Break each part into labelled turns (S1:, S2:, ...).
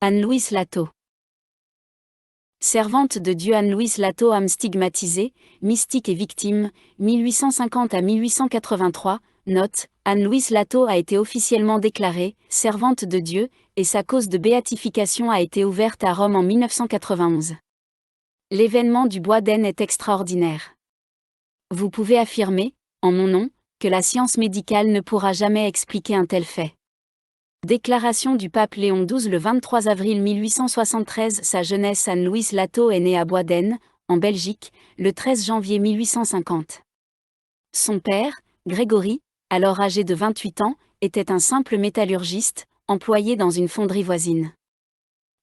S1: Anne-Louise Lato. Servante de Dieu Anne-Louise Lato, âme stigmatisée, mystique et victime, 1850 à 1883, note, Anne-Louise Lato a été officiellement déclarée servante de Dieu, et sa cause de béatification a été ouverte à Rome en 1991. L'événement du Bois d'Aisne est extraordinaire. Vous pouvez affirmer, en mon nom, que la science médicale ne pourra jamais expliquer un tel fait. Déclaration du pape Léon XII le 23 avril 1873. Sa jeunesse. Anne-Louise Lato est née à Bois d'Aisne, en Belgique, le 13 janvier 1850. Son père, Grégory, alors âgé de 28 ans, était un simple métallurgiste, employé dans une fonderie voisine.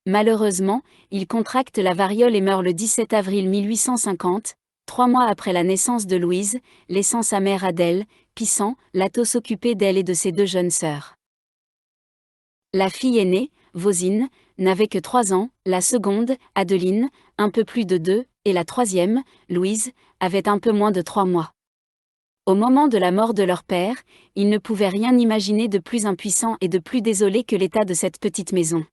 S1: Malheureusement, il contracte la variole et meurt le 17 avril 1850, 3 mois après la naissance de Louise, laissant sa mère Adèle, Pissant, Lato s'occuper d'elle et de ses 2 jeunes sœurs. La fille aînée, Vosine, n'avait que 3 ans, la seconde, Adeline, un peu plus de 2, et la troisième, Louise, avait un peu moins de 3 mois. Au moment de la mort de leur père, ils ne pouvaient rien imaginer de plus impuissant et de plus désolé que l'état de cette petite maison.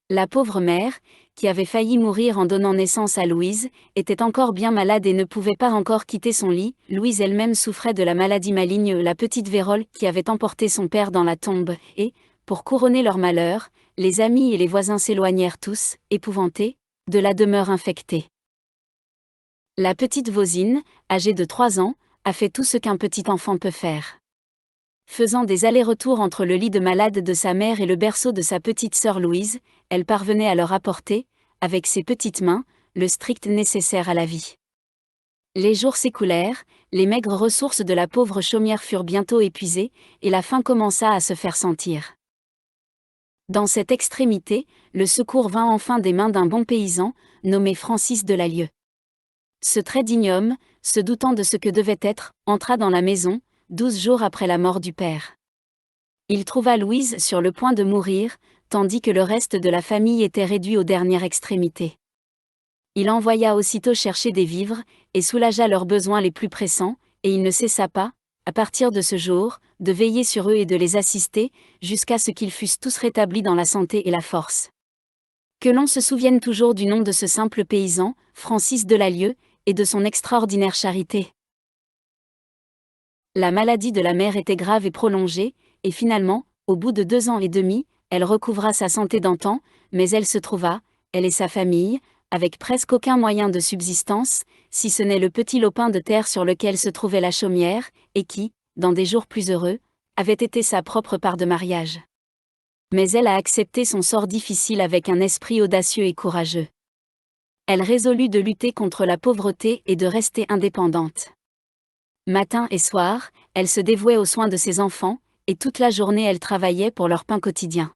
S1: La pauvre mère, qui avait failli mourir en donnant naissance à Louise, était encore bien malade et ne pouvait pas encore quitter son lit. Louise elle-même souffrait de la maladie maligne, la petite vérole, qui avait emporté son père dans la tombe, et, pour couronner leur malheur, les amis et les voisins s'éloignèrent tous, épouvantés, de la demeure infectée. La petite Vosine, âgée de 3 ans, a fait tout ce qu'un petit enfant peut faire. Faisant des allers-retours entre le lit de malade de sa mère et le berceau de sa petite sœur Louise, elle parvenait à leur apporter, avec ses petites mains, le strict nécessaire à la vie. Les jours s'écoulèrent, les maigres ressources de la pauvre chaumière furent bientôt épuisées, et la faim commença à se faire sentir. Dans cette extrémité, le secours vint enfin des mains d'un bon paysan, nommé Francis Delalieu. Ce très digne homme, se doutant de ce que devait être, entra dans la maison, 12 jours après la mort du père. Il trouva Louise sur le point de mourir, tandis que le reste de la famille était réduit aux dernières extrémités. Il envoya aussitôt chercher des vivres, et soulagea leurs besoins les plus pressants, et il ne cessa pas, à partir de ce jour, de veiller sur eux et de les assister, jusqu'à ce qu'ils fussent tous rétablis dans la santé et la force. Que l'on se souvienne toujours du nom de ce simple paysan, Francis Delalieu, et de son extraordinaire charité. La maladie de la mère était grave et prolongée, et finalement, au bout de 2 ans et demi, elle recouvra sa santé d'antan, mais elle se trouva, elle et sa famille, avec presque aucun moyen de subsistance, si ce n'est le petit lopin de terre sur lequel se trouvait la chaumière, et qui, dans des jours plus heureux, avait été sa propre part de mariage. Mais elle a accepté son sort difficile avec un esprit audacieux et courageux. Elle résolut de lutter contre la pauvreté et de rester indépendante. Matin et soir, elle se dévouait aux soins de ses enfants, et toute la journée elle travaillait pour leur pain quotidien.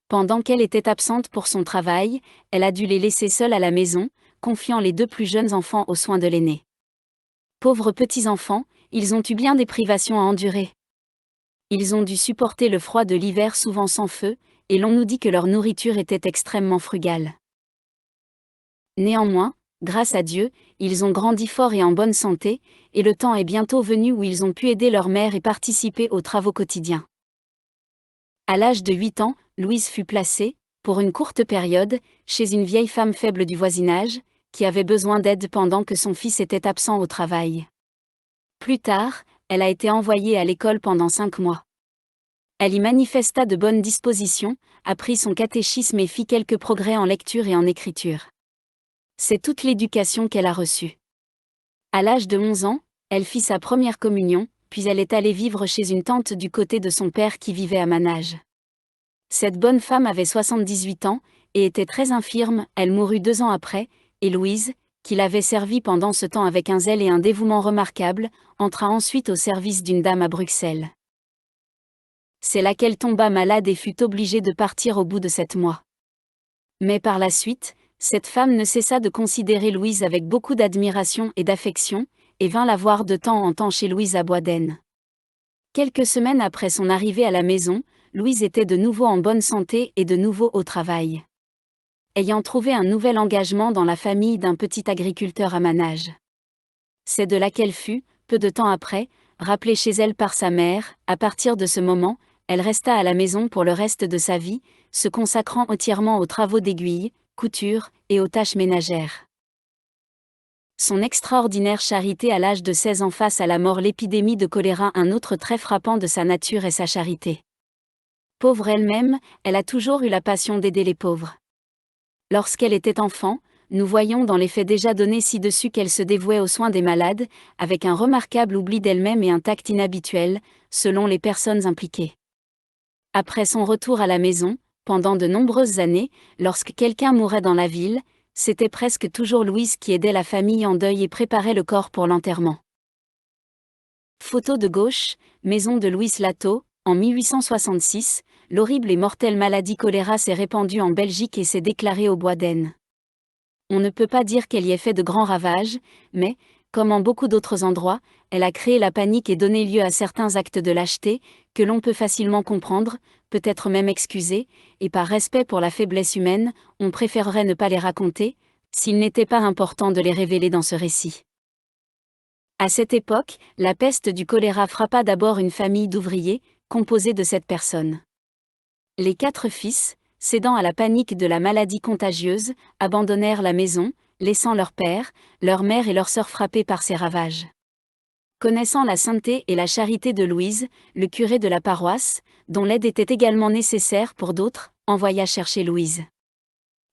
S1: Pendant qu'elle était absente pour son travail, elle a dû les laisser seuls à la maison, confiant les 2 plus jeunes enfants aux soins de l'aîné. Pauvres petits-enfants, ils ont eu bien des privations à endurer. Ils ont dû supporter le froid de l'hiver souvent sans feu, et l'on nous dit que leur nourriture était extrêmement frugale. Néanmoins, grâce à Dieu, ils ont grandi forts et en bonne santé, et le temps est bientôt venu où ils ont pu aider leur mère et participer aux travaux quotidiens. À l'âge de 8 ans, Louise fut placée, pour une courte période, chez une vieille femme faible du voisinage, qui avait besoin d'aide pendant que son fils était absent au travail. Plus tard, elle a été envoyée à l'école pendant 5 mois. Elle y manifesta de bonnes dispositions, apprit son catéchisme et fit quelques progrès en lecture et en écriture. C'est toute l'éducation qu'elle a reçue. À l'âge de 11 ans, elle fit sa première communion, puis elle est allée vivre chez une tante du côté de son père qui vivait à Manage. Cette bonne femme avait 78 ans, et était très infirme, elle mourut 2 ans après, et Louise, qui l'avait servie pendant ce temps avec un zèle et un dévouement remarquables, entra ensuite au service d'une dame à Bruxelles. C'est là qu'elle tomba malade et fut obligée de partir au bout de 7 mois. Mais par la suite, cette femme ne cessa de considérer Louise avec beaucoup d'admiration et d'affection, et vint la voir de temps en temps chez Louise à Bois d'Aisne. Quelques semaines après son arrivée à la maison, Louise était de nouveau en bonne santé et de nouveau au travail. Ayant trouvé un nouvel engagement dans la famille d'un petit agriculteur à Manage. C'est de là qu'elle fut, peu de temps après, rappelée chez elle par sa mère. À partir de ce moment, elle resta à la maison pour le reste de sa vie, se consacrant entièrement aux travaux d'aiguille, couture et aux tâches ménagères. Son extraordinaire charité à l'âge de 16 ans face à la mort. L'épidémie de choléra. Un autre trait frappant de sa nature est sa charité. Pauvre elle-même, elle a toujours eu la passion d'aider les pauvres. Lorsqu'elle était enfant, nous voyons dans les faits déjà donnés ci-dessus qu'elle se dévouait aux soins des malades, avec un remarquable oubli d'elle-même et un tact inhabituel, selon les personnes impliquées. Après son retour à la maison, pendant de nombreuses années, lorsque quelqu'un mourait dans la ville, c'était presque toujours Louise qui aidait la famille en deuil et préparait le corps pour l'enterrement. Photo de gauche, maison de Louise Lato. En 1866, l'horrible et mortelle maladie choléra s'est répandue en Belgique et s'est déclarée au Bois d'Aisne. On ne peut pas dire qu'elle y ait fait de grands ravages, mais, comme en beaucoup d'autres endroits, elle a créé la panique et donné lieu à certains actes de lâcheté, que l'on peut facilement comprendre, peut-être même excuser, et par respect pour la faiblesse humaine, on préférerait ne pas les raconter, s'il n'était pas important de les révéler dans ce récit. À cette époque, la peste du choléra frappa d'abord une famille d'ouvriers, composée de 7 personnes. Les 4 fils, cédant à la panique de la maladie contagieuse, abandonnèrent la maison, laissant leur père, leur mère et leur sœur frappés par ces ravages. Connaissant la sainteté et la charité de Louise, le curé de la paroisse, dont l'aide était également nécessaire pour d'autres, envoya chercher Louise.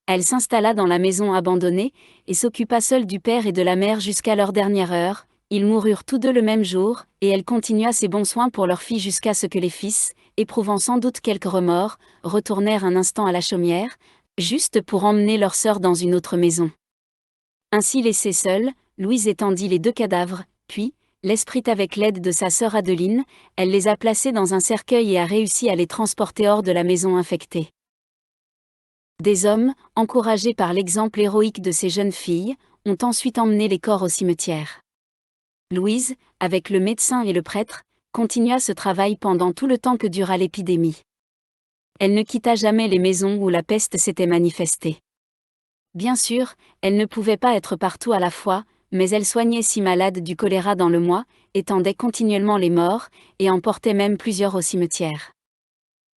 S1: Elle s'installa dans la maison abandonnée, et s'occupa seule du père et de la mère jusqu'à leur dernière heure. Ils moururent tous deux le même jour, et elle continua ses bons soins pour leur fille jusqu'à ce que les fils, éprouvant sans doute quelques remords, retournèrent un instant à la chaumière, juste pour emmener leur sœur dans une autre maison. Ainsi laissée seule, Louise étendit les 2 cadavres, puis, l'esprit avec l'aide de sa sœur Adeline, elle les a placés dans un cercueil et a réussi à les transporter hors de la maison infectée. Des hommes, encouragés par l'exemple héroïque de ces jeunes filles, ont ensuite emmené les corps au cimetière. Louise, avec le médecin et le prêtre, continua ce travail pendant tout le temps que dura l'épidémie. Elle ne quitta jamais les maisons où la peste s'était manifestée. Bien sûr, elle ne pouvait pas être partout à la fois, mais elle soignait 6 malades du choléra dans le mois, étendait continuellement les morts, et emportait même plusieurs au cimetière.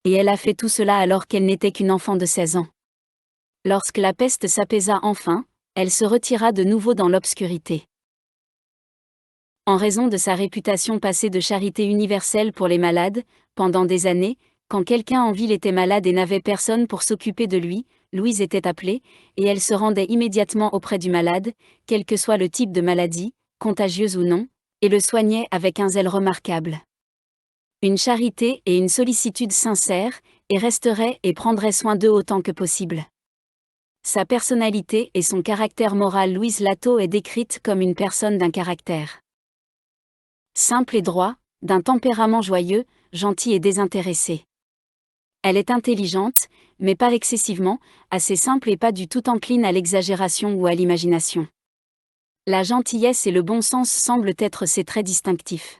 S1: Et elle a fait tout cela alors qu'elle n'était qu'une enfant de 16 ans. Lorsque la peste s'apaisa enfin, elle se retira de nouveau dans l'obscurité. En raison de sa réputation passée de charité universelle pour les malades, pendant des années, quand quelqu'un en ville était malade et n'avait personne pour s'occuper de lui, Louise était appelée, et elle se rendait immédiatement auprès du malade, quel que soit le type de maladie, contagieuse ou non, et le soignait avec un zèle remarquable. Une charité et une sollicitude sincères, et resterait et prendrait soin d'eux autant que possible. Sa personnalité et son caractère moral. Louise Lato est décrite comme une personne d'un caractère simple et droit, d'un tempérament joyeux, gentil et désintéressé. Elle est intelligente, mais pas excessivement, assez simple et pas du tout encline à l'exagération ou à l'imagination. La gentillesse et le bon sens semblent être ses traits distinctifs.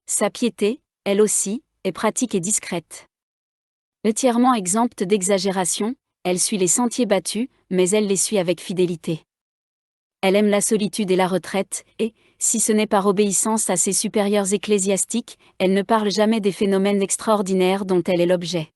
S1: Sa piété, elle aussi, est pratique et discrète. Entièrement exempte d'exagération, elle suit les sentiers battus, mais elle les suit avec fidélité. Elle aime la solitude et la retraite, et, si ce n'est par obéissance à ses supérieurs ecclésiastiques, elle ne parle jamais des phénomènes extraordinaires dont elle est l'objet.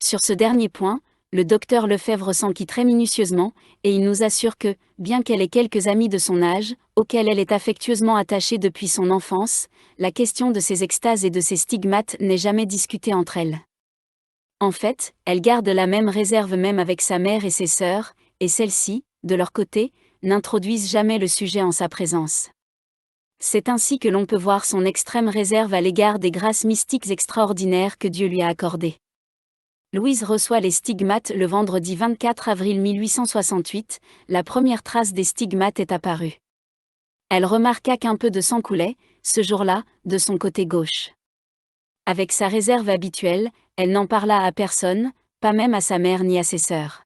S1: Sur ce dernier point, le docteur Lefebvre s'enquit très minutieusement, et il nous assure que, bien qu'elle ait quelques amis de son âge, auxquels elle est affectueusement attachée depuis son enfance, la question de ses extases et de ses stigmates n'est jamais discutée entre elles. En fait, elle garde la même réserve même avec sa mère et ses sœurs, et celles-ci, de leur côté, n'introduisent jamais le sujet en sa présence. C'est ainsi que l'on peut voir son extrême réserve à l'égard des grâces mystiques extraordinaires que Dieu lui a accordées. Louise reçoit les stigmates le vendredi 24 avril 1868, la première trace des stigmates est apparue. Elle remarqua qu'un peu de sang coulait, ce jour-là, de son côté gauche. Avec sa réserve habituelle, elle n'en parla à personne, pas même à sa mère ni à ses sœurs.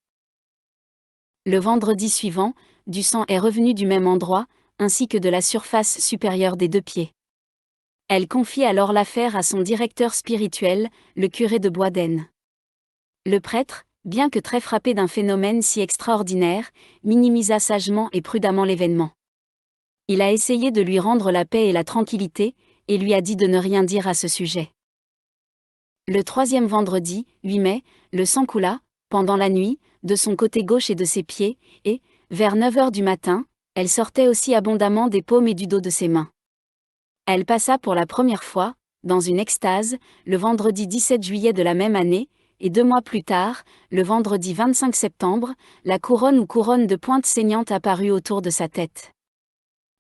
S1: Le vendredi suivant, du sang est revenu du même endroit, ainsi que de la surface supérieure des 2 pieds. Elle confie alors l'affaire à son directeur spirituel, le curé de Bois d'Aisne. Le prêtre, bien que très frappé d'un phénomène si extraordinaire, minimisa sagement et prudemment l'événement. Il a essayé de lui rendre la paix et la tranquillité, et lui a dit de ne rien dire à ce sujet. Le troisième vendredi, 8 mai, le sang coula, pendant la nuit, de son côté gauche et de ses pieds, et, vers 9 heures du matin, elle sortait aussi abondamment des paumes et du dos de ses mains. Elle passa pour la première fois, dans une extase, le vendredi 17 juillet de la même année, et 2 mois plus tard, le vendredi 25 septembre, la couronne ou couronne de pointe saignante apparut autour de sa tête.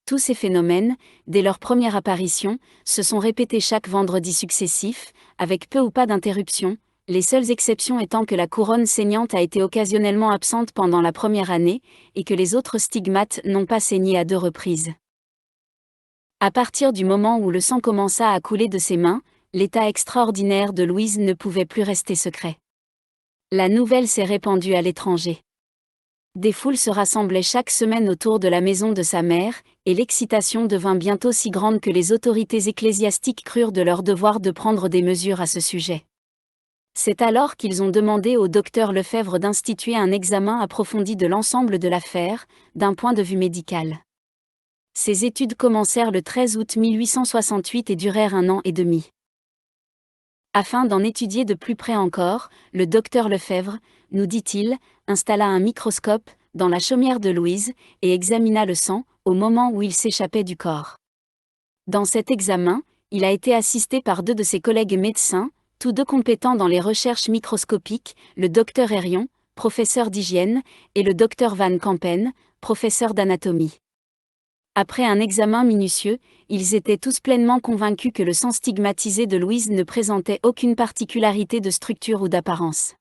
S1: Tous ces phénomènes, dès leur première apparition, se sont répétés chaque vendredi successif, avec peu ou pas d'interruption, les seules exceptions étant que la couronne saignante a été occasionnellement absente pendant la première année, et que les autres stigmates n'ont pas saigné à 2 reprises. À partir du moment où le sang commença à couler de ses mains, l'état extraordinaire de Louise ne pouvait plus rester secret. La nouvelle s'est répandue à l'étranger. Des foules se rassemblaient chaque semaine autour de la maison de sa mère, et l'excitation devint bientôt si grande que les autorités ecclésiastiques crurent de leur devoir de prendre des mesures à ce sujet. C'est alors qu'ils ont demandé au docteur Lefebvre d'instituer un examen approfondi de l'ensemble de l'affaire, d'un point de vue médical. Ces études commencèrent le 13 août 1868 et durèrent 1 an et demi. Afin d'en étudier de plus près encore, le docteur Lefebvre, nous dit-il, installa un microscope dans la chaumière de Louise et examina le sang au moment où il s'échappait du corps. Dans cet examen, il a été assisté par 2 de ses collègues médecins, tous 2 compétents dans les recherches microscopiques, le docteur Herrion, professeur d'hygiène, et le docteur Van Campen, professeur d'anatomie. Après un examen minutieux, ils étaient tous pleinement convaincus que le sang stigmatisé de Louise ne présentait aucune particularité de structure ou d'apparence.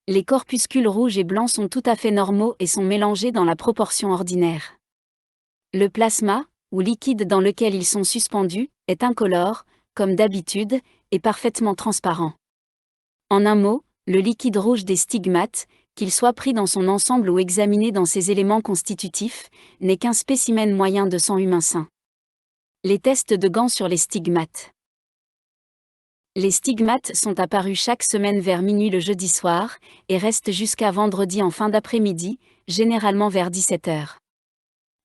S1: Les corpuscules rouges et blancs sont tout à fait normaux et sont mélangés dans la proportion ordinaire. Le plasma, ou liquide dans lequel ils sont suspendus, est incolore, comme d'habitude, et parfaitement transparent. En un mot, le liquide rouge des stigmates, qu'il soit pris dans son ensemble ou examiné dans ses éléments constitutifs, n'est qu'un spécimen moyen de sang humain sain. Les tests de Gans sur les stigmates. Les stigmates sont apparus chaque semaine vers minuit le jeudi soir, et restent jusqu'à vendredi en fin d'après-midi, généralement vers 17 heures.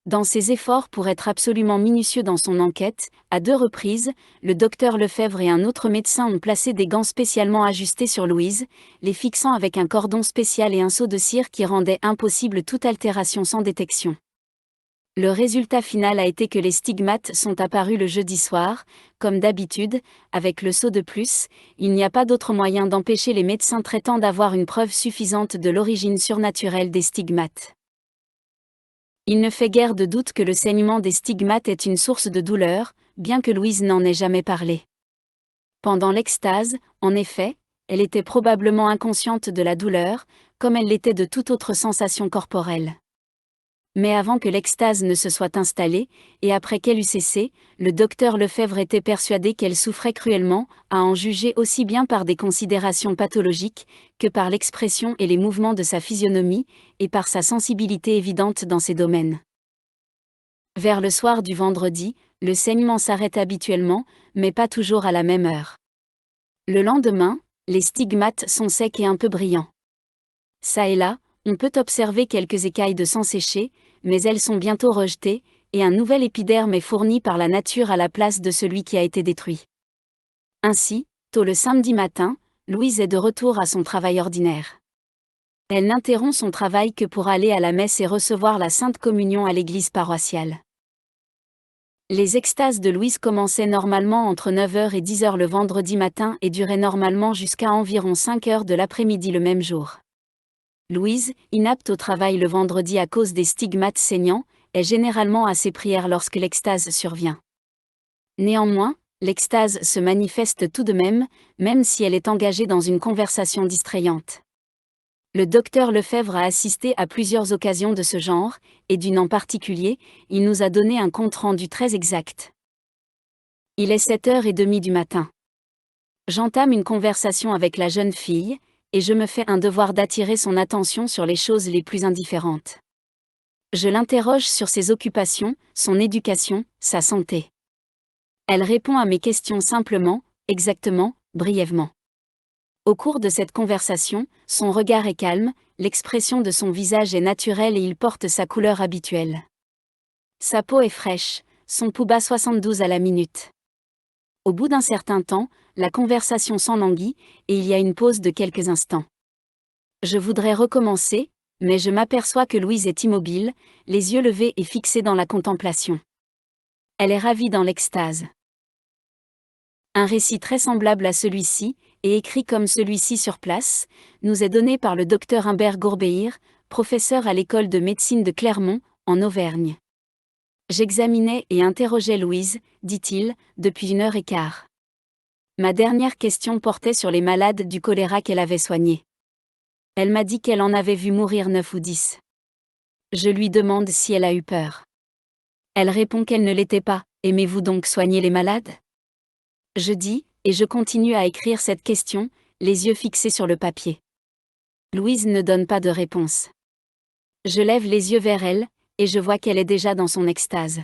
S1: Dans ses efforts pour être absolument minutieux dans son enquête, à 2 reprises, le docteur Lefebvre et un autre médecin ont placé des gants spécialement ajustés sur Louise, les fixant avec un cordon spécial et un seau de cire qui rendait impossible toute altération sans détection. Le résultat final a été que les stigmates sont apparus le jeudi soir, comme d'habitude, avec le seau de plus. Il n'y a pas d'autre moyen d'empêcher les médecins traitants d'avoir une preuve suffisante de l'origine surnaturelle des stigmates. Il ne fait guère de doute que le saignement des stigmates est une source de douleur, bien que Louise n'en ait jamais parlé. Pendant l'extase, en effet, elle était probablement inconsciente de la douleur, comme elle l'était de toute autre sensation corporelle. Mais avant que l'extase ne se soit installée, et après qu'elle eût cessé, le docteur Lefebvre était persuadé qu'elle souffrait cruellement, à en juger aussi bien par des considérations pathologiques, que par l'expression et les mouvements de sa physionomie, et par sa sensibilité évidente dans ces domaines. Vers le soir du vendredi, le saignement s'arrête habituellement, mais pas toujours à la même heure. Le lendemain, les stigmates sont secs et un peu brillants. Ça et là, on peut observer quelques écailles de sang séché, mais elles sont bientôt rejetées, et un nouvel épiderme est fourni par la nature à la place de celui qui a été détruit. Ainsi, tôt le samedi matin, Louise est de retour à son travail ordinaire. Elle n'interrompt son travail que pour aller à la messe et recevoir la Sainte Communion à l'église paroissiale. Les extases de Louise commençaient normalement entre 9 h et 10 h le vendredi matin et duraient normalement jusqu'à environ 5 h de l'après-midi le même jour. Louise, inapte au travail le vendredi à cause des stigmates saignants, est généralement à ses prières lorsque l'extase survient. Néanmoins, l'extase se manifeste tout de même si elle est engagée dans une conversation distrayante. Le docteur Lefebvre a assisté à plusieurs occasions de ce genre, et d'une en particulier, il nous a donné un compte-rendu très exact. Il est 7h30 du matin. J'entame une conversation avec la jeune fille, et je me fais un devoir d'attirer son attention sur les choses les plus indifférentes. Je l'interroge sur ses occupations, son éducation, sa santé. Elle répond à mes questions simplement, exactement, brièvement. Au cours de cette conversation, son regard est calme, l'expression de son visage est naturelle et il porte sa couleur habituelle. Sa peau est fraîche, son pouls bat 72 à la minute. Au bout d'un certain temps, la conversation s'enlanguit, et il y a une pause de quelques instants. Je voudrais recommencer, mais je m'aperçois que Louise est immobile, les yeux levés et fixés dans la contemplation. Elle est ravie dans l'extase. Un récit très semblable à celui-ci, et écrit comme celui-ci sur place, nous est donné par le docteur Humbert Gourbéir, professeur à l'école de médecine de Clermont, en Auvergne. J'examinais et interrogeais Louise, dit-il, depuis 1h15. Ma dernière question portait sur les malades du choléra qu'elle avait soignés. Elle m'a dit qu'elle en avait vu mourir 9 ou 10. Je lui demande si elle a eu peur. Elle répond qu'elle ne l'était pas. Aimez-vous donc soigner les malades ? Je dis, et je continue à écrire cette question, les yeux fixés sur le papier. Louise ne donne pas de réponse. Je lève les yeux vers elle, et je vois qu'elle est déjà dans son extase.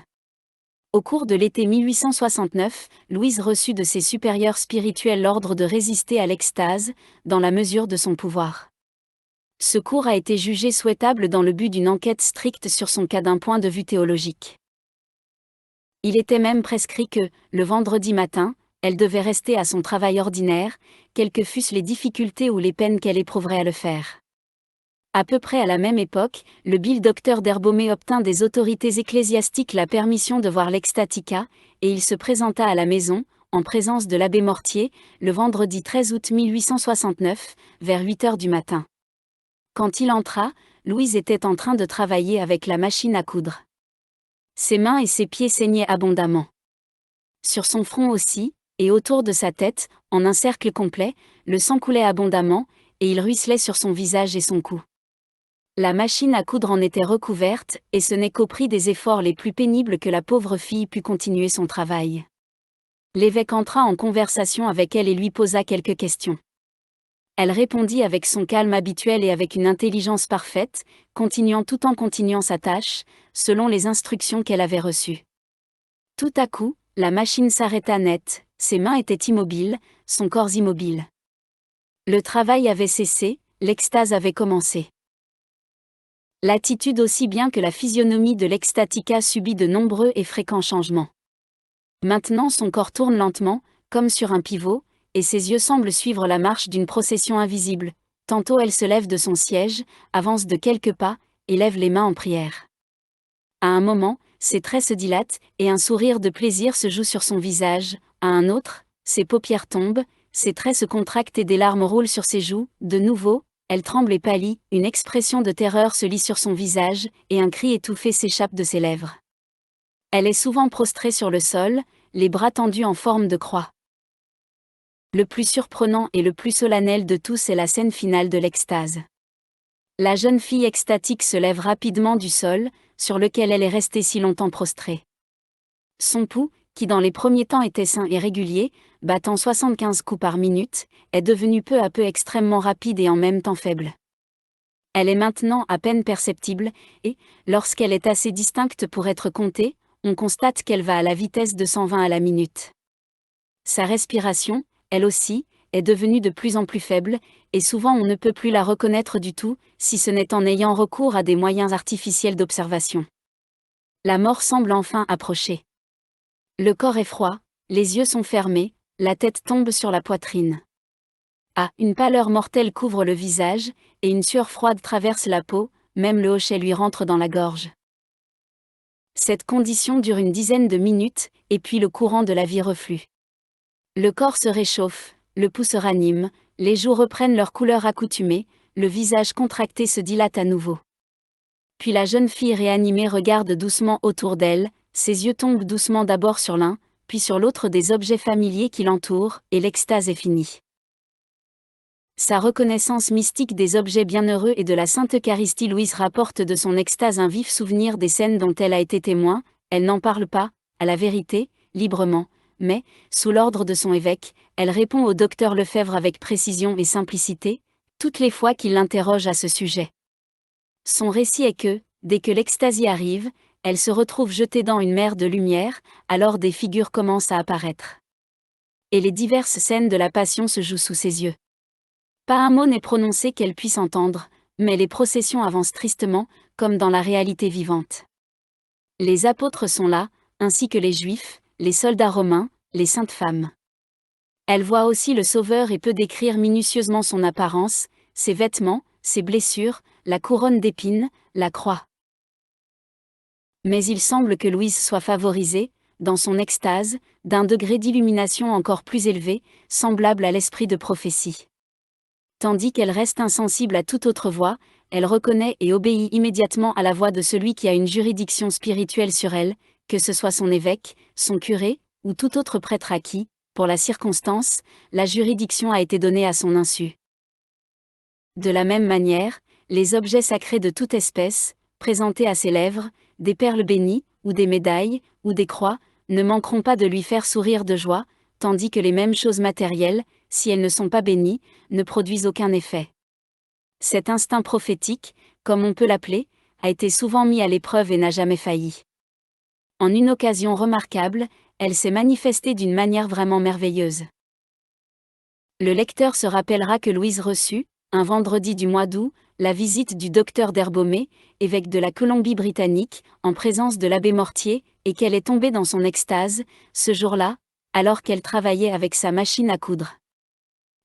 S1: Au cours de l'été 1869, Louise reçut de ses supérieurs spirituels l'ordre de résister à l'extase, dans la mesure de son pouvoir. Ce cours a été jugé souhaitable dans le but d'une enquête stricte sur son cas d'un point de vue théologique. Il était même prescrit que, le vendredi matin, elle devait rester à son travail ordinaire, quelles que fussent les difficultés ou les peines qu'elle éprouverait à le faire. À peu près à la même époque, le bil docteur d'Herbomé obtint des autorités ecclésiastiques la permission de voir l'extatica, et il se présenta à la maison, en présence de l'abbé Mortier, le vendredi 13 août 1869, vers 8h du matin. Quand il entra, Louise était en train de travailler avec la machine à coudre. Ses mains et ses pieds saignaient abondamment. Sur son front aussi, et autour de sa tête, en un cercle complet, le sang coulait abondamment, et il ruisselait sur son visage et son cou. La machine à coudre en était recouverte, et ce n'est qu'au prix des efforts les plus pénibles que la pauvre fille put continuer son travail. L'évêque entra en conversation avec elle et lui posa quelques questions. Elle répondit avec son calme habituel et avec une intelligence parfaite, continuant tout en continuant sa tâche, selon les instructions qu'elle avait reçues. Tout à coup, la machine s'arrêta net, ses mains étaient immobiles, son corps immobile. Le travail avait cessé, l'extase avait commencé. L'attitude aussi bien que la physionomie de l'extatica subit de nombreux et fréquents changements. Maintenant son corps tourne lentement, comme sur un pivot, et ses yeux semblent suivre la marche d'une procession invisible. Tantôt elle se lève de son siège, avance de quelques pas, et lève les mains en prière. À un moment, ses traits se dilatent, et un sourire de plaisir se joue sur son visage. À un autre, ses paupières tombent, ses traits se contractent et des larmes roulent sur ses joues. De nouveau, elle tremble et pâlit, une expression de terreur se lit sur son visage, et un cri étouffé s'échappe de ses lèvres. Elle est souvent prostrée sur le sol, les bras tendus en forme de croix. Le plus surprenant et le plus solennel de tous est la scène finale de l'extase. La jeune fille extatique se lève rapidement du sol, sur lequel elle est restée si longtemps prostrée. Son pouls, qui dans les premiers temps était sain et régulier, battant 75 coups par minute, est devenu peu à peu extrêmement rapide et en même temps faible. Elle est maintenant à peine perceptible, et, lorsqu'elle est assez distincte pour être comptée, on constate qu'elle va à la vitesse de 120 à la minute. Sa respiration, elle aussi, est devenue de plus en plus faible, et souvent on ne peut plus la reconnaître du tout, si ce n'est en ayant recours à des moyens artificiels d'observation. La mort semble enfin approcher. Le corps est froid, les yeux sont fermés, la tête tombe sur la poitrine. Ah, une pâleur mortelle couvre le visage, et une sueur froide traverse la peau, même le hochet lui rentre dans la gorge. Cette condition dure une dizaine de minutes, et puis le courant de la vie reflue. Le corps se réchauffe, le pouls se ranime, les joues reprennent leur couleur accoutumée, le visage contracté se dilate à nouveau. Puis la jeune fille réanimée regarde doucement autour d'elle, ses yeux tombent doucement d'abord sur l'un, puis sur l'autre des objets familiers qui l'entourent, et l'extase est finie. Sa reconnaissance mystique des objets bienheureux et de la Sainte Eucharistie. Louise rapporte de son extase un vif souvenir des scènes dont elle a été témoin. Elle n'en parle pas, à la vérité, librement, mais, sous l'ordre de son évêque, elle répond au docteur Lefebvre avec précision et simplicité, toutes les fois qu'il l'interroge à ce sujet. Son récit est que, dès que l'extasie arrive, elle se retrouve jetée dans une mer de lumière, alors des figures commencent à apparaître. Et les diverses scènes de la Passion se jouent sous ses yeux. Pas un mot n'est prononcé qu'elle puisse entendre, mais les processions avancent tristement, comme dans la réalité vivante. Les apôtres sont là, ainsi que les Juifs, les soldats romains, les saintes femmes. Elle voit aussi le Sauveur et peut décrire minutieusement son apparence, ses vêtements, ses blessures, la couronne d'épines, la croix. Mais il semble que Louise soit favorisée, dans son extase, d'un degré d'illumination encore plus élevé, semblable à l'esprit de prophétie. Tandis qu'elle reste insensible à toute autre voix, elle reconnaît et obéit immédiatement à la voix de celui qui a une juridiction spirituelle sur elle, que ce soit son évêque, son curé, ou tout autre prêtre à qui, pour la circonstance, la juridiction a été donnée à son insu. De la même manière, les objets sacrés de toute espèce, présentés à ses lèvres, des perles bénies, ou des médailles, ou des croix, ne manqueront pas de lui faire sourire de joie, tandis que les mêmes choses matérielles, si elles ne sont pas bénies, ne produisent aucun effet. Cet instinct prophétique, comme on peut l'appeler, a été souvent mis à l'épreuve et n'a jamais failli. En une occasion remarquable, elle s'est manifestée d'une manière vraiment merveilleuse. Le lecteur se rappellera que Louise reçut, un vendredi du mois d'août, la visite du docteur d'Herbomé, évêque de la Colombie-Britannique, en présence de l'abbé Mortier, et qu'elle est tombée dans son extase, ce jour-là, alors qu'elle travaillait avec sa machine à coudre.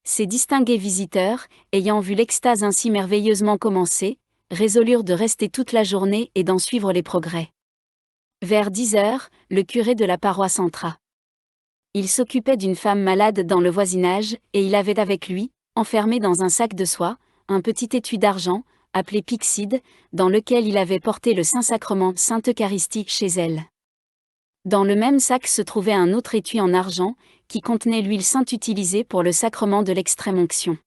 S1: Ces distingués visiteurs, ayant vu l'extase ainsi merveilleusement commencer, résolurent de rester toute la journée et d'en suivre les progrès. Vers 10 heures, le curé de la paroisse entra. Il s'occupait d'une femme malade dans le voisinage, et il avait avec lui, enfermé dans un sac de soie, un petit étui d'argent, appelé pyxide, dans lequel il avait porté le Saint-Sacrement Sainte Eucharistie chez elle. Dans le même sac se trouvait un autre étui en argent, qui contenait l'huile sainte utilisée pour le sacrement de l'extrême-onction.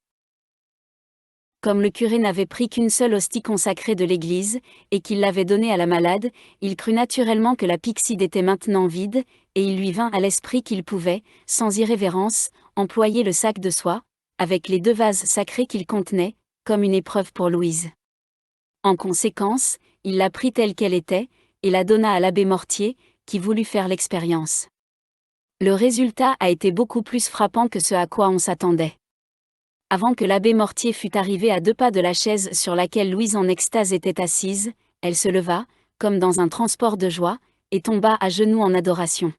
S1: Comme le curé n'avait pris qu'une seule hostie consacrée de l'église, et qu'il l'avait donnée à la malade, il crut naturellement que la pyxide était maintenant vide, et il lui vint à l'esprit qu'il pouvait, sans irrévérence, employer le sac de soie, avec les 2 vases sacrés qu'il contenait, comme une épreuve pour Louise. En conséquence, il la prit telle qu'elle était, et la donna à l'abbé Mortier, qui voulut faire l'expérience. Le résultat a été beaucoup plus frappant que ce à quoi on s'attendait. Avant que l'abbé Mortier fût arrivé à 2 pas de la chaise sur laquelle Louise en extase était assise, elle se leva, comme dans un transport de joie, et tomba à genoux en adoration.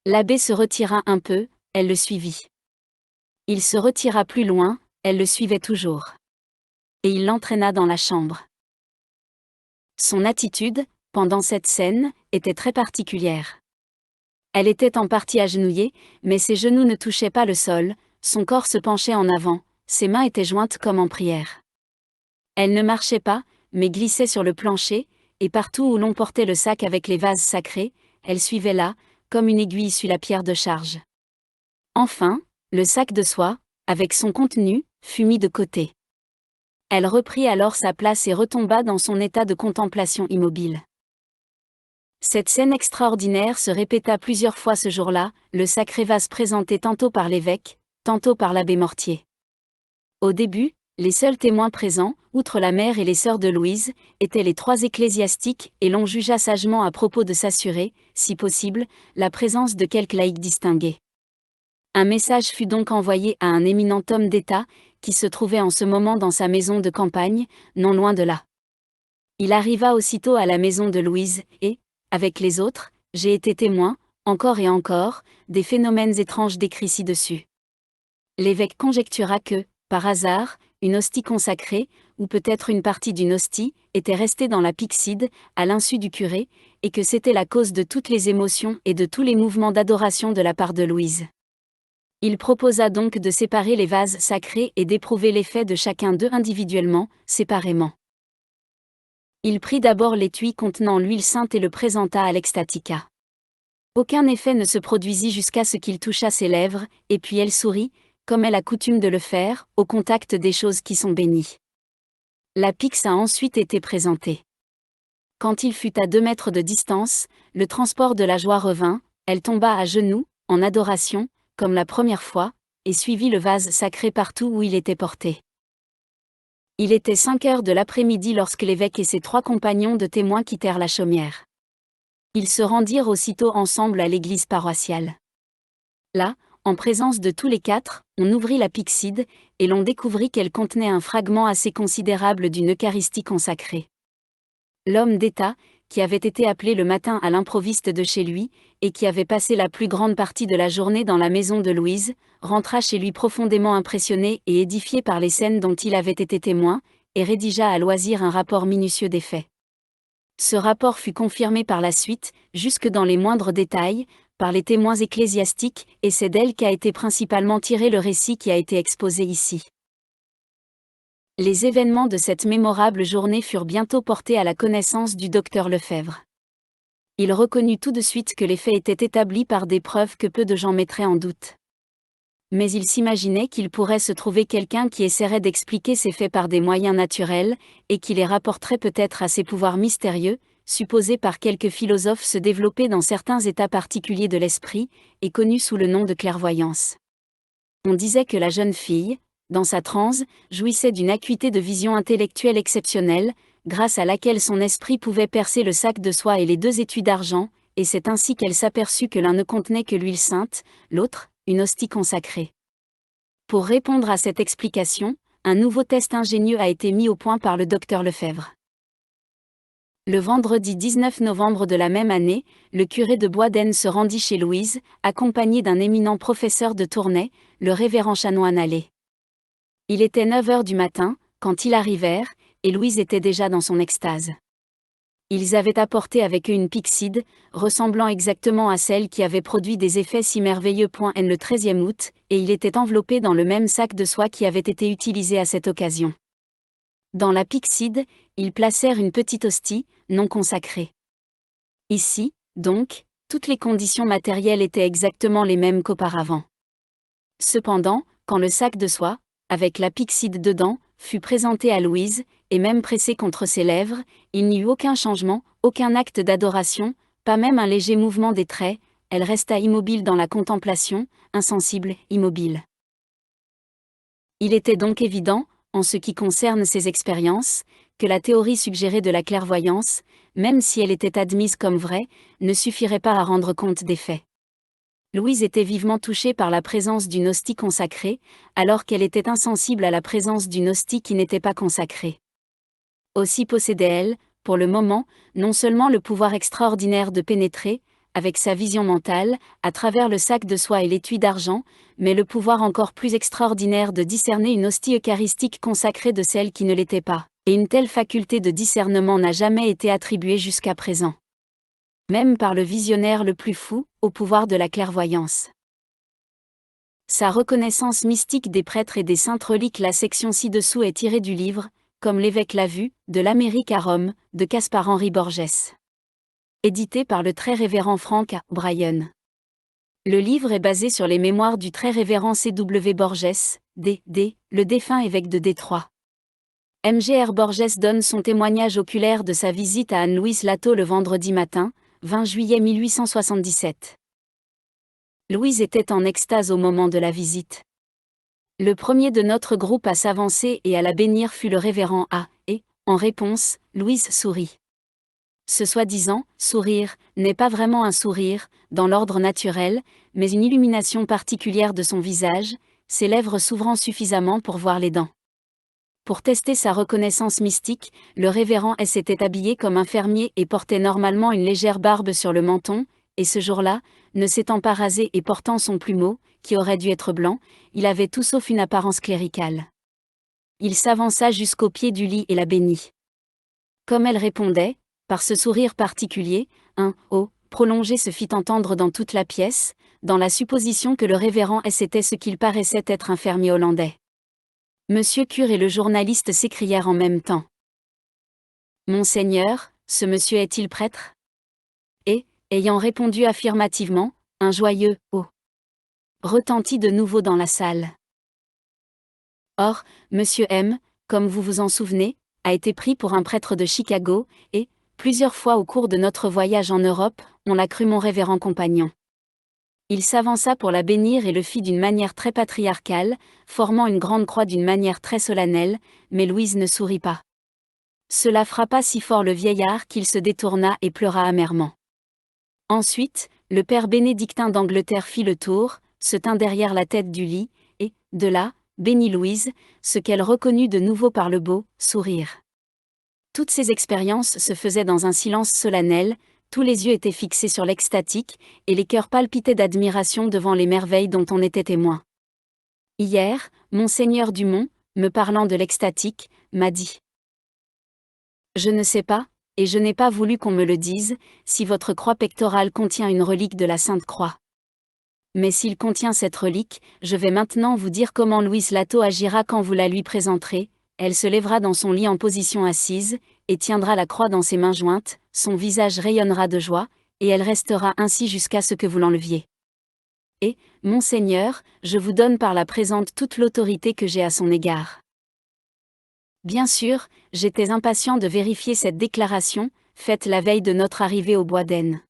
S1: L'abbé se retira un peu, elle le suivit. Il se retira plus loin, elle le suivait toujours. Et il l'entraîna dans la chambre. Son attitude, pendant cette scène, était très particulière. Elle était en partie agenouillée, mais ses genoux ne touchaient pas le sol, son corps se penchait en avant, ses mains étaient jointes comme en prière. Elle ne marchait pas, mais glissait sur le plancher, et partout où l'on portait le sac avec les vases sacrés, elle suivait là, comme une aiguille suit la pierre de charge. Enfin, le sac de soie, avec son contenu, fut mis de côté. Elle reprit alors sa place et retomba dans son état de contemplation immobile. Cette scène extraordinaire se répéta plusieurs fois ce jour-là, le sacré vase présenté tantôt par l'évêque, tantôt par l'abbé Mortier. Au début, les seuls témoins présents, outre la mère et les sœurs de Louise, étaient les 3 ecclésiastiques, et l'on jugea sagement à propos de s'assurer, si possible, la présence de quelques laïcs distingués. Un message fut donc envoyé à un éminent homme d'État, qui se trouvait en ce moment dans sa maison de campagne, non loin de là. Il arriva aussitôt à la maison de Louise, et, avec les autres, j'ai été témoin, encore et encore, des phénomènes étranges décrits ci-dessus. L'évêque conjectura que, par hasard, une hostie consacrée, ou peut-être une partie d'une hostie, était restée dans la pyxide, à l'insu du curé, et que c'était la cause de toutes les émotions et de tous les mouvements d'adoration de la part de Louise. Il proposa donc de séparer les vases sacrés et d'éprouver l'effet de chacun d'eux individuellement, séparément. Il prit d'abord l'étui contenant l'huile sainte et le présenta à l'extatica. Aucun effet ne se produisit jusqu'à ce qu'il touchât ses lèvres, et puis elle sourit, comme elle a coutume de le faire, au contact des choses qui sont bénies. La pyx a ensuite été présentée. Quand il fut à 2 mètres de distance, le transport de la joie revint, elle tomba à genoux, en adoration, comme la première fois, et suivit le vase sacré partout où il était porté. Il était 5 heures de l'après-midi lorsque l'évêque et ses 3 compagnons de témoins quittèrent la chaumière. Ils se rendirent aussitôt ensemble à l'église paroissiale. Là, en présence de tous les 4, on ouvrit la pyxide, et l'on découvrit qu'elle contenait un fragment assez considérable d'une Eucharistie consacrée. L'homme d'État, qui avait été appelé le matin à l'improviste de chez lui, et qui avait passé la plus grande partie de la journée dans la maison de Louise, rentra chez lui profondément impressionné et édifié par les scènes dont il avait été témoin, et rédigea à loisir un rapport minutieux des faits. Ce rapport fut confirmé par la suite, jusque dans les moindres détails, par les témoins ecclésiastiques, et c'est d'elle qu'a été principalement tiré le récit qui a été exposé ici. Les événements de cette mémorable journée furent bientôt portés à la connaissance du docteur Lefebvre. Il reconnut tout de suite que les faits étaient établis par des preuves que peu de gens mettraient en doute. Mais il s'imaginait qu'il pourrait se trouver quelqu'un qui essaierait d'expliquer ces faits par des moyens naturels, et qui les rapporterait peut-être à ces pouvoirs mystérieux, supposés par quelques philosophes se développer dans certains états particuliers de l'esprit, et connus sous le nom de clairvoyance. On disait que la jeune fille, dans sa transe, jouissait d'une acuité de vision intellectuelle exceptionnelle, grâce à laquelle son esprit pouvait percer le sac de soie et les 2 étuis d'argent, et c'est ainsi qu'elle s'aperçut que l'un ne contenait que l'huile sainte, l'autre, une hostie consacrée. Pour répondre à cette explication, un nouveau test ingénieux a été mis au point par le docteur Lefebvre. Le vendredi 19 novembre de la même année, le curé de Boisdaine se rendit chez Louise, accompagné d'un éminent professeur de Tournai, le révérend chanoine Allais. Il était 9 heures du matin, quand ils arrivèrent, et Louise était déjà dans son extase. Ils avaient apporté avec eux une pyxide, ressemblant exactement à celle qui avait produit des effets si merveilleux. Le 13e août, et il était enveloppé dans le même sac de soie qui avait été utilisé à cette occasion. Dans la pyxide, ils placèrent une petite hostie, non consacrée. Ici, donc, toutes les conditions matérielles étaient exactement les mêmes qu'auparavant. Cependant, quand le sac de soie, avec la pyxide dedans, fut présenté à Louise, et même pressé contre ses lèvres, il n'y eut aucun changement, aucun acte d'adoration, pas même un léger mouvement des traits, elle resta immobile dans la contemplation, insensible, immobile. Il était donc évident, en ce qui concerne ces expériences, que la théorie suggérée de la clairvoyance, même si elle était admise comme vraie, ne suffirait pas à rendre compte des faits. Louise était vivement touchée par la présence d'une hostie consacrée, alors qu'elle était insensible à la présence d'une hostie qui n'était pas consacrée. Aussi possédait-elle, pour le moment, non seulement le pouvoir extraordinaire de pénétrer, avec sa vision mentale, à travers le sac de soie et l'étui d'argent, mais le pouvoir encore plus extraordinaire de discerner une hostie eucharistique consacrée de celle qui ne l'était pas, et une telle faculté de discernement n'a jamais été attribuée jusqu'à présent. Même par le visionnaire le plus fou, au pouvoir de la clairvoyance. Sa reconnaissance mystique des prêtres et des saintes reliques. La section ci-dessous est tirée du livre, Comme l'évêque l'a vu, de l'Amérique à Rome, de Caspar Henri Borges. Édité par le très révérend Frank Bryan. Le livre est basé sur les mémoires du très révérend C.W. Borges, D.D., le défunt évêque de Détroit. Mgr Borges donne son témoignage oculaire de sa visite à Anne-Louise Lataux le vendredi matin, 20 juillet 1877. Louise était en extase au moment de la visite. Le premier de notre groupe à s'avancer et à la bénir fut le révérend A, et, en réponse, Louise sourit. Ce soi-disant « sourire » n'est pas vraiment un sourire, dans l'ordre naturel, mais une illumination particulière de son visage, ses lèvres s'ouvrant suffisamment pour voir les dents. Pour tester sa reconnaissance mystique, le révérend S s'était habillé comme un fermier et portait normalement une légère barbe sur le menton, et ce jour-là, ne s'étant pas rasé et portant son plumeau, qui aurait dû être blanc, il avait tout sauf une apparence cléricale. Il s'avança jusqu'au pied du lit et la bénit. Comme elle répondait, par ce sourire particulier, un « oh » prolongé se fit entendre dans toute la pièce, dans la supposition que le révérend S était ce qu'il paraissait être un fermier hollandais. Monsieur Cure et le journaliste s'écrièrent en même temps. Monseigneur, ce monsieur est-il prêtre ? Et, ayant répondu affirmativement, un joyeux « oh » retentit de nouveau dans la salle. Or, monsieur M, comme vous vous en souvenez, a été pris pour un prêtre de Chicago, et, plusieurs fois au cours de notre voyage en Europe, on l'a cru mon révérend compagnon. Il s'avança pour la bénir et le fit d'une manière très patriarcale, formant une grande croix d'une manière très solennelle, mais Louise ne sourit pas. Cela frappa si fort le vieillard qu'il se détourna et pleura amèrement. Ensuite, le père bénédictin d'Angleterre fit le tour, se tint derrière la tête du lit, et, de là, bénit Louise, ce qu'elle reconnut de nouveau par le beau sourire. Toutes ces expériences se faisaient dans un silence solennel, tous les yeux étaient fixés sur l'extatique, et les cœurs palpitaient d'admiration devant les merveilles dont on était témoin. Hier, Monseigneur Dumont, me parlant de l'extatique, m'a dit: Je ne sais pas, et je n'ai pas voulu qu'on me le dise, si votre croix pectorale contient une relique de la Sainte Croix. Mais s'il contient cette relique, je vais maintenant vous dire comment Louise Lato agira quand vous la lui présenterez. Elle se lèvera dans son lit en position assise, et tiendra la croix dans ses mains jointes, son visage rayonnera de joie, et elle restera ainsi jusqu'à ce que vous l'enleviez. Et, Monseigneur, je vous donne par la présente toute l'autorité que j'ai à son égard. Bien sûr, j'étais impatient de vérifier cette déclaration, faite la veille de notre arrivée au Bois d'Aisne.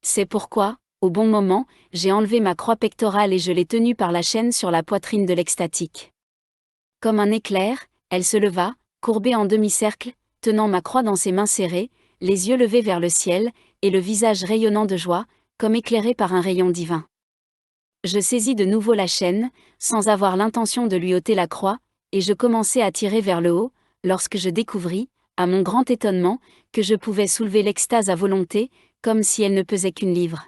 S1: C'est pourquoi, au bon moment, j'ai enlevé ma croix pectorale et je l'ai tenue par la chaîne sur la poitrine de l'extatique. Comme un éclair, elle se leva, courbée en demi-cercle, tenant ma croix dans ses mains serrées, les yeux levés vers le ciel, et le visage rayonnant de joie, comme éclairé par un rayon divin. Je saisis de nouveau la chaîne, sans avoir l'intention de lui ôter la croix, et je commençai à tirer vers le haut, lorsque je découvris, à mon grand étonnement, que je pouvais soulever l'extase à volonté, comme si elle ne pesait qu'une livre.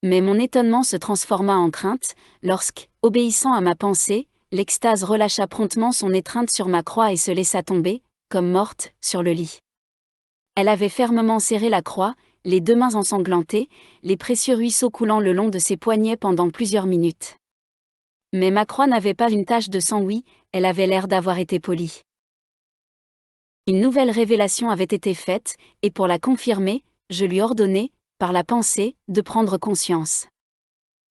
S1: Mais mon étonnement se transforma en crainte, lorsque, obéissant à ma pensée, l'extase relâcha promptement son étreinte sur ma croix et se laissa tomber, comme morte, sur le lit. Elle avait fermement serré la croix, les deux mains ensanglantées, les précieux ruisseaux coulant le long de ses poignets pendant plusieurs minutes. Mais ma croix n'avait pas une tache de sang, oui, elle avait l'air d'avoir été polie. Une nouvelle révélation avait été faite, et pour la confirmer, je lui ordonnai, par la pensée, de prendre conscience.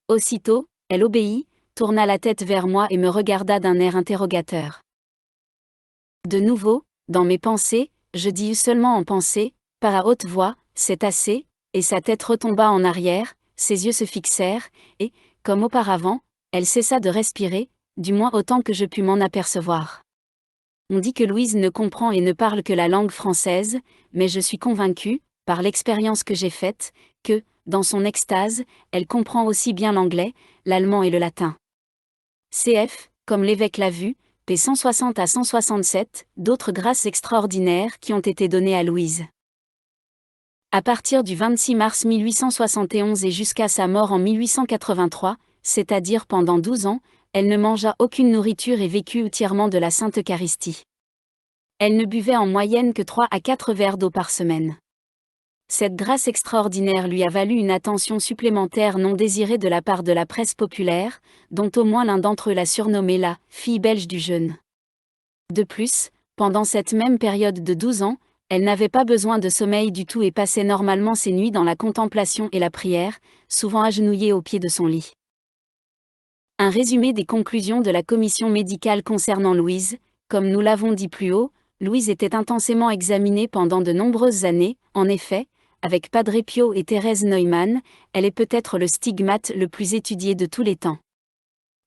S1: Aussitôt, elle obéit, tourna la tête vers moi et me regarda d'un air interrogateur. De nouveau, dans mes pensées, je dis seulement en pensée, par à haute voix, c'est assez, et sa tête retomba en arrière, ses yeux se fixèrent, et, comme auparavant, elle cessa de respirer, du moins autant que je pus m'en apercevoir. On dit que Louise ne comprend et ne parle que la langue française, mais je suis convaincue, par l'expérience que j'ai faite, que, dans son extase, elle comprend aussi bien l'anglais, l'allemand et le latin. Cf., comme l'évêque l'a vu, p. 160 à 167, d'autres grâces extraordinaires qui ont été données à Louise. À partir du 26 mars 1871 et jusqu'à sa mort en 1883, c'est-à-dire pendant 12 ans, elle ne mangea aucune nourriture et vécut entièrement de la Sainte Eucharistie. Elle ne buvait en moyenne que 3 à 4 verres d'eau par semaine. Cette grâce extraordinaire lui a valu une attention supplémentaire non désirée de la part de la presse populaire, dont au moins l'un d'entre eux l'a surnommée la « fille belge du jeûne ». De plus, pendant cette même période de 12 ans, elle n'avait pas besoin de sommeil du tout et passait normalement ses nuits dans la contemplation et la prière, souvent agenouillée au pied de son lit. Un résumé des conclusions de la commission médicale concernant Louise. Comme nous l'avons dit plus haut, Louise était intensément examinée pendant de nombreuses années. En effet, avec Padre Pio et Thérèse Neumann, elle est peut-être le stigmate le plus étudié de tous les temps.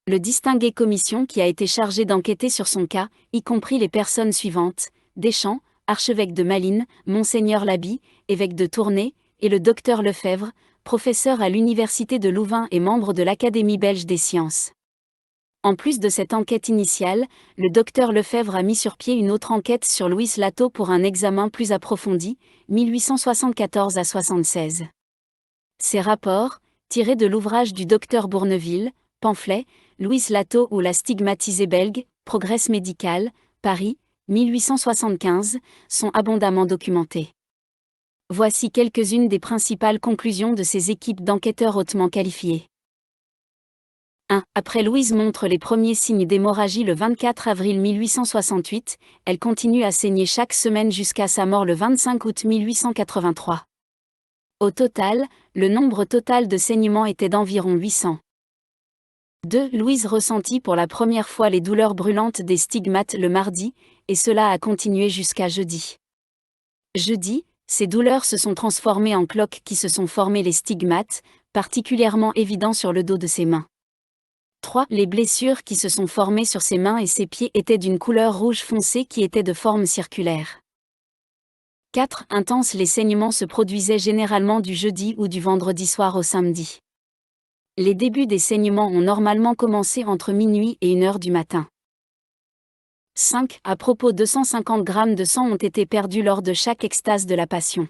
S1: Le distingué commission qui a été chargée d'enquêter sur son cas, y compris les personnes suivantes: Deschamps, archevêque de Malines, Monseigneur Laby, évêque de Tournai, et le docteur Lefebvre, professeur à l'université de Louvain et membre de l'Académie belge des sciences. En plus de cette enquête initiale, le docteur Lefebvre a mis sur pied une autre enquête sur Louise Lato pour un examen plus approfondi, 1874 à 76. Ces rapports, tirés de l'ouvrage du docteur Bourneville, pamphlet, Louise Lato ou la stigmatisée belge, Progrès médical, Paris, 1875, sont abondamment documentés. Voici quelques-unes des principales conclusions de ces équipes d'enquêteurs hautement qualifiés. 1. Après Louise montre les premiers signes d'hémorragie le 24 avril 1868, elle continue à saigner chaque semaine jusqu'à sa mort le 25 août 1883. Au total, le nombre total de saignements était d'environ 800. 2. Louise ressentit pour la première fois les douleurs brûlantes des stigmates le mardi, et cela a continué jusqu'à jeudi. Jeudi, ces douleurs se sont transformées en cloques qui se sont formées les stigmates, particulièrement évidents sur le dos de ses mains. 3. Les blessures qui se sont formées sur ses mains et ses pieds étaient d'une couleur rouge foncé qui était de forme circulaire. 4. Intenses, les saignements se produisaient généralement du jeudi ou du vendredi soir au samedi. Les débuts des saignements ont normalement commencé entre minuit et 1h du matin. 5. À propos, 250 grammes de sang ont été perdus lors de chaque extase de la Passion.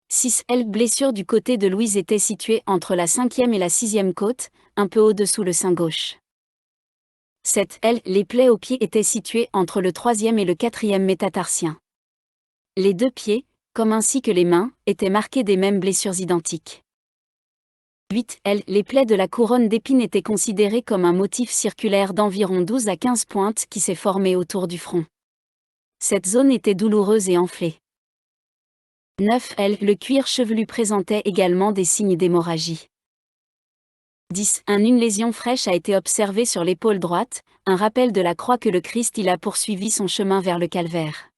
S1: 6. Blessure du côté de Louise était située entre la 5e et la 6e côte, un peu au-dessous le sein gauche. 7. Les plaies aux pieds étaient situées entre le 3e et le 4e métatarsien. Les 2 pieds, comme ainsi que les mains, étaient marqués des mêmes blessures identiques. 8. Les plaies de la couronne d'épines étaient considérées comme un motif circulaire d'environ 12 à 15 pointes qui s'est formé autour du front. Cette zone était douloureuse et enflée. 9. Le cuir chevelu présentait également des signes d'hémorragie. 10. Une lésion fraîche a été observée sur l'épaule droite, un rappel de la croix que le Christ il a poursuivi son chemin vers le calvaire.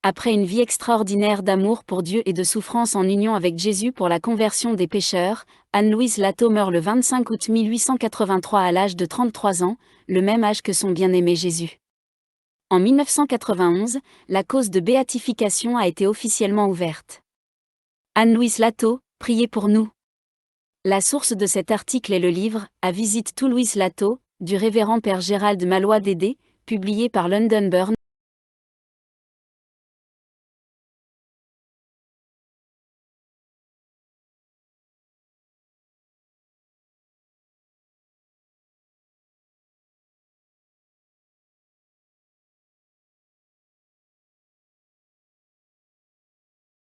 S1: Après une vie extraordinaire d'amour pour Dieu et de souffrance en union avec Jésus pour la conversion des pécheurs, Anne-Louise Latau meurt le 25 août 1883 à l'âge de 33 ans, le même âge que son bien-aimé Jésus. En 1991, la cause de béatification a été officiellement ouverte. Anne-Louise Latau, priez pour nous. La source de cet article est le livre « À visite to Louise Latau » du révérend père Gérald Malois Dédé, publié par London Burn.